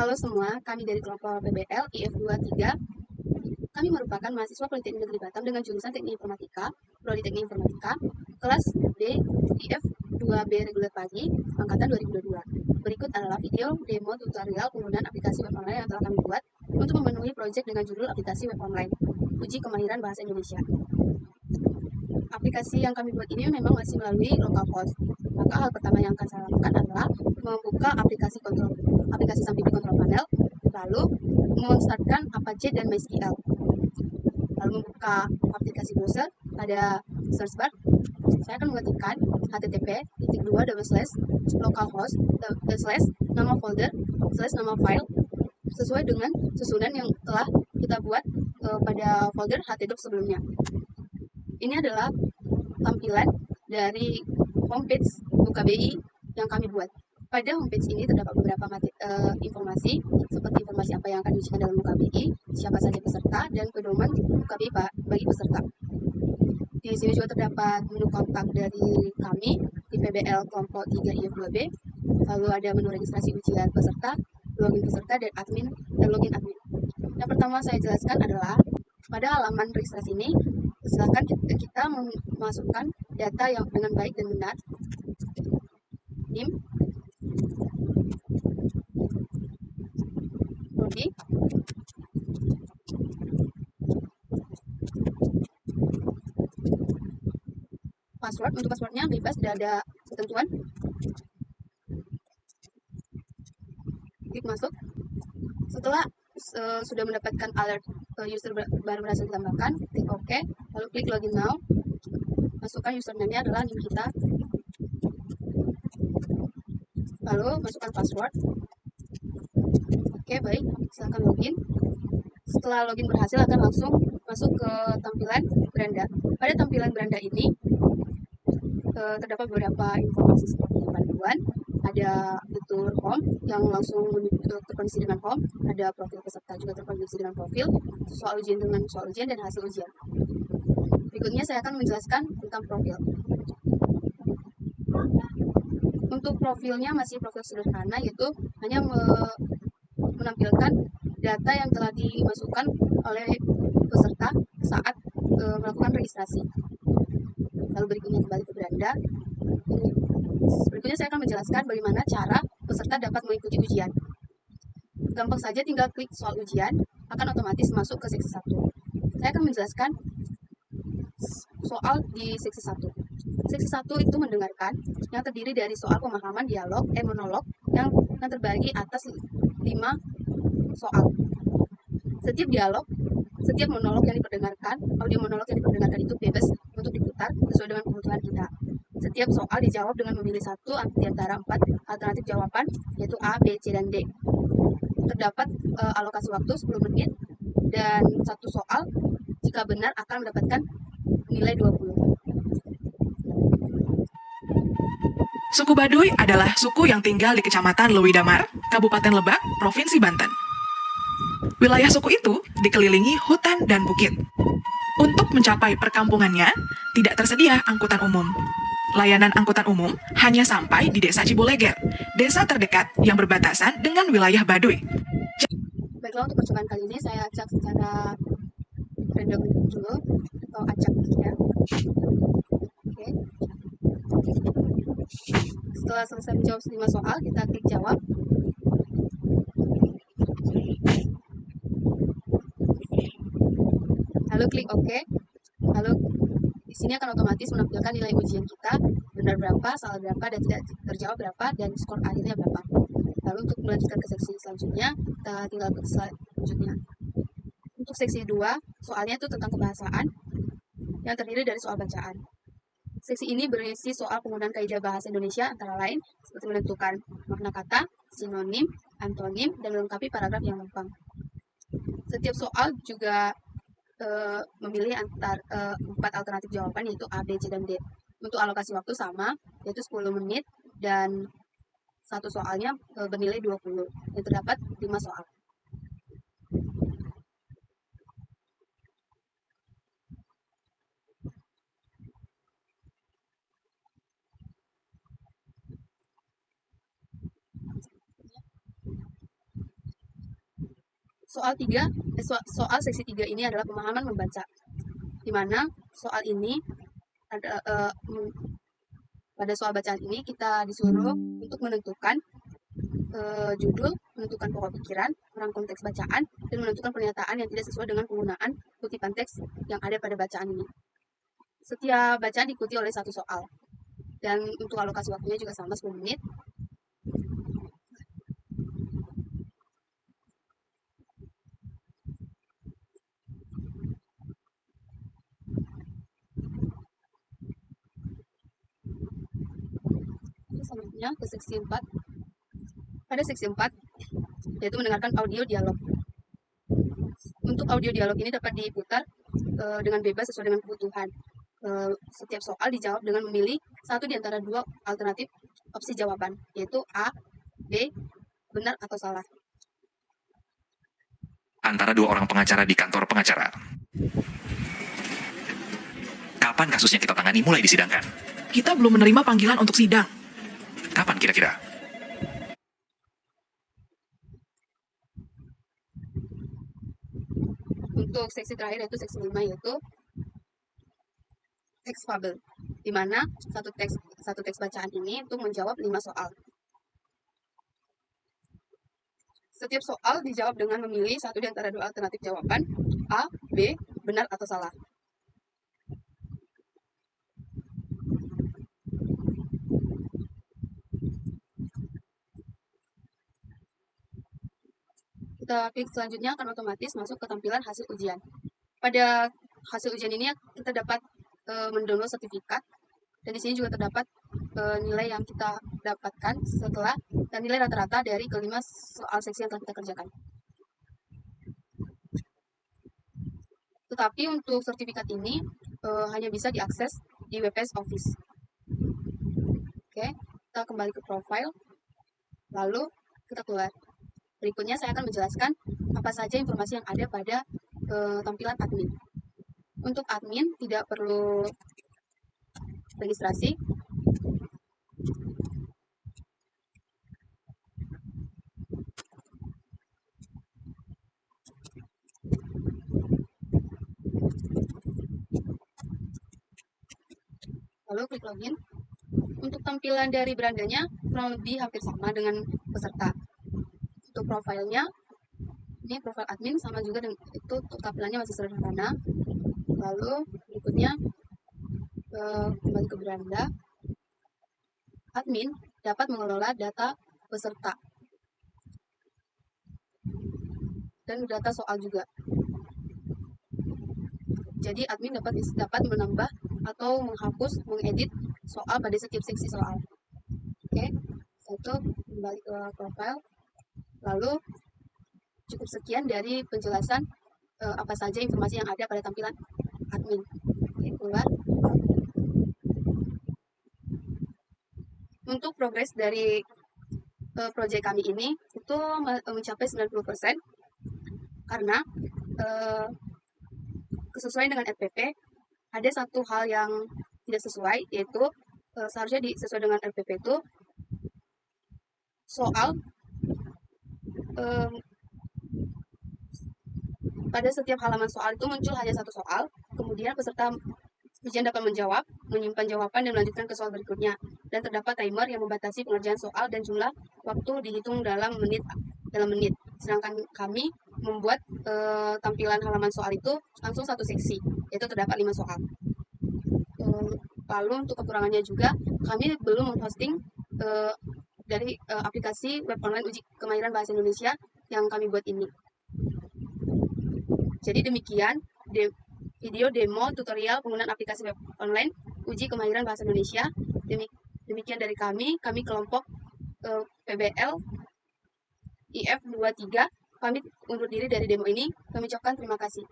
Halo semua, kami dari kelompok PBL IF23. Kami merupakan mahasiswa Politeknik Negeri Batam dengan jurusan Teknik Informatika, Prodi Teknik Informatika, kelas B IF2B reguler pagi, angkatan 2022. Berikut adalah video demo tutorial penggunaan aplikasi web online yang telah kami buat untuk memenuhi proyek dengan judul aplikasi web online, uji kemahiran bahasa Indonesia. Aplikasi yang kami buat ini memang masih melalui localhost. Maka hal pertama yang akan saya lakukan adalah membuka aplikasi Sampipi Control Panel, lalu menstartkan Apache dan MySQL. Lalu membuka aplikasi browser, pada search bar, saya akan mengetikkan http://localhost /nama folder /nama file sesuai dengan susunan yang telah kita buat pada folder htdoc sebelumnya. Ini adalah tampilan dari homepage UKBI yang kami buat. Pada homepage ini terdapat beberapa informasi, seperti informasi apa yang akan diujikan dalam UKBI, siapa saja peserta, dan pedoman UKBI bagi peserta. Di sini juga terdapat menu kontak dari kami di PBL kelompok 3 IF2B, lalu ada menu registrasi ujian peserta, login peserta, dan login admin. Yang pertama saya jelaskan adalah pada halaman registrasi ini, silakan kita memasukkan data yang dengan baik dan benar, NIM, prodi, password. Untuk passwordnya bebas, tidak ada ketentuan. Klik masuk. Setelah sudah mendapatkan alert user baru berhasil ditambahkan, klik OK, lalu klik login now. Masukkan username-nya adalah NIM kita, lalu masukkan password. Oke, baik, silakan login. Setelah login berhasil, akan langsung masuk ke tampilan beranda. Pada tampilan beranda ini terdapat beberapa informasi seperti panduan, ada fitur home yang langsung terkoneksi dengan home, ada profil peserta juga terkoneksi dengan profil, soal ujian dengan soal ujian, dan hasil ujian. Berikutnya saya akan menjelaskan tentang profil. Untuk profilnya masih profil sederhana, yaitu hanya menampilkan data yang telah dimasukkan oleh peserta saat melakukan registrasi. Lalu berikutnya kembali ke beranda. Berikutnya saya akan menjelaskan bagaimana cara peserta dapat mengikuti ujian. Gampang saja, tinggal klik soal ujian, akan otomatis masuk ke seksi 1. Saya akan menjelaskan soal di seksi 1. Seksi 1 itu mendengarkan, yang terdiri dari soal pemahaman monolog yang terbagi atas 5 soal. Setiap monolog yang diperdengarkan, audio monolog yang diperdengarkan itu bebas untuk diputar sesuai dengan kebutuhan kita. Setiap soal dijawab dengan memilih satu di antara 4 alternatif jawaban, yaitu A, B, C, dan D. Terdapat alokasi waktu 10 menit, dan satu soal jika benar akan mendapatkan nilai 20. Suku Baduy adalah suku yang tinggal di Kecamatan Lewi Damar, Kabupaten Lebak, Provinsi Banten. Wilayah suku itu dikelilingi hutan dan bukit. Untuk mencapai perkampungannya, tidak tersedia angkutan umum. Layanan angkutan umum hanya sampai di Desa Cibuleger, desa terdekat yang berbatasan dengan wilayah Baduy. Baiklah, untuk percobaan kali ini saya acak secara random dulu, atau acak ya. Oke. Setelah selesai menjawab 5 soal, kita klik jawab. Lalu klik OK. Lalu di sini akan otomatis menampilkan nilai ujian kita, benar berapa, salah berapa, dan tidak terjawab berapa, dan skor akhirnya berapa. Lalu untuk melanjutkan ke seksi selanjutnya, kita tinggal ke selanjutnya. Untuk seksi 2, soalnya itu tentang kebahasaan, yang terdiri dari soal bacaan. Seksi ini berisi soal penggunaan kaidah bahasa Indonesia antara lain seperti menentukan makna kata, sinonim, antonim, dan melengkapi paragraf yang lengkap. Setiap soal juga memilih 4 alternatif jawaban, yaitu A, B, C, dan D. Untuk alokasi waktu sama, yaitu 10 menit, dan satu soalnya bernilai 20, yang terdapat 5 soal. Soal seksi 3 ini adalah pemahaman membaca, di mana soal ini ada pada soal bacaan ini kita disuruh untuk menentukan judul, menentukan pokok pikiran, peran konteks bacaan, dan menentukan pernyataan yang tidak sesuai dengan penggunaan kutipan teks yang ada pada bacaan ini. Setiap bacaan diikuti oleh satu soal, dan untuk alokasi waktunya juga sama 10 menit. Selanjutnya ke seksi 4. Pada seksi 4, yaitu mendengarkan audio dialog. Untuk audio dialog ini dapat diputar dengan bebas sesuai dengan kebutuhan. Setiap soal dijawab dengan memilih satu di antara dua alternatif opsi jawaban, yaitu A, B, benar atau salah. Antara dua orang pengacara di kantor pengacara. Kapan kasusnya kita tangani mulai disidangkan? Kita belum menerima panggilan untuk sidang. Kapan kira-kira? Untuk seksi terakhir yaitu seksi 5, yaitu teks fabel, di mana satu teks bacaan ini untuk menjawab 5 soal. Setiap soal dijawab dengan memilih satu di antara dua alternatif jawaban, A, B, benar atau salah. Kita klik selanjutnya akan otomatis masuk ke tampilan hasil ujian. Pada hasil ujian ini kita dapat mendownload sertifikat, dan di sini juga terdapat nilai yang kita dapatkan setelah dan nilai rata-rata dari kelima soal seksi yang telah kita kerjakan. Tetapi untuk sertifikat ini hanya bisa diakses di webpage Office. Oke, kita kembali ke profile, lalu kita keluar. Berikutnya saya akan menjelaskan apa saja informasi yang ada pada tampilan admin. Untuk admin tidak perlu registrasi. Lalu klik login. Untuk tampilan dari berandanya kurang lebih hampir sama dengan peserta. Untuk profilnya, ini profil admin sama juga dengan itu, tampilannya masih sederhana. Lalu berikutnya kembali ke beranda. Admin dapat mengelola data peserta dan data soal juga. Jadi admin dapat menambah atau menghapus, mengedit soal pada setiap seksi soal. Oke, itu kembali ke profile. Lalu cukup sekian dari penjelasan apa saja informasi yang ada pada tampilan admin. Oke, keluar. Untuk progres dari proyek kami ini itu mencapai 90%, karena kesesuaian dengan RPP ada satu hal yang tidak sesuai, yaitu seharusnya sesuai dengan RPP itu soal pada setiap halaman soal itu muncul hanya satu soal, kemudian peserta ujian dapat menjawab, menyimpan jawaban, dan melanjutkan ke soal berikutnya. Dan terdapat timer yang membatasi pengerjaan soal dan jumlah waktu dihitung dalam menit. Sedangkan kami membuat tampilan halaman soal itu langsung satu seksi, yaitu terdapat 5 soal. Lalu untuk kekurangannya juga, kami belum memposting dari aplikasi web online uji kemahiran bahasa Indonesia yang kami buat ini. Jadi demikian video demo tutorial penggunaan aplikasi web online uji kemahiran bahasa Indonesia. Demikian dari kami kelompok PBL IF23 pamit undur diri dari demo ini. Kami ucapkan terima kasih.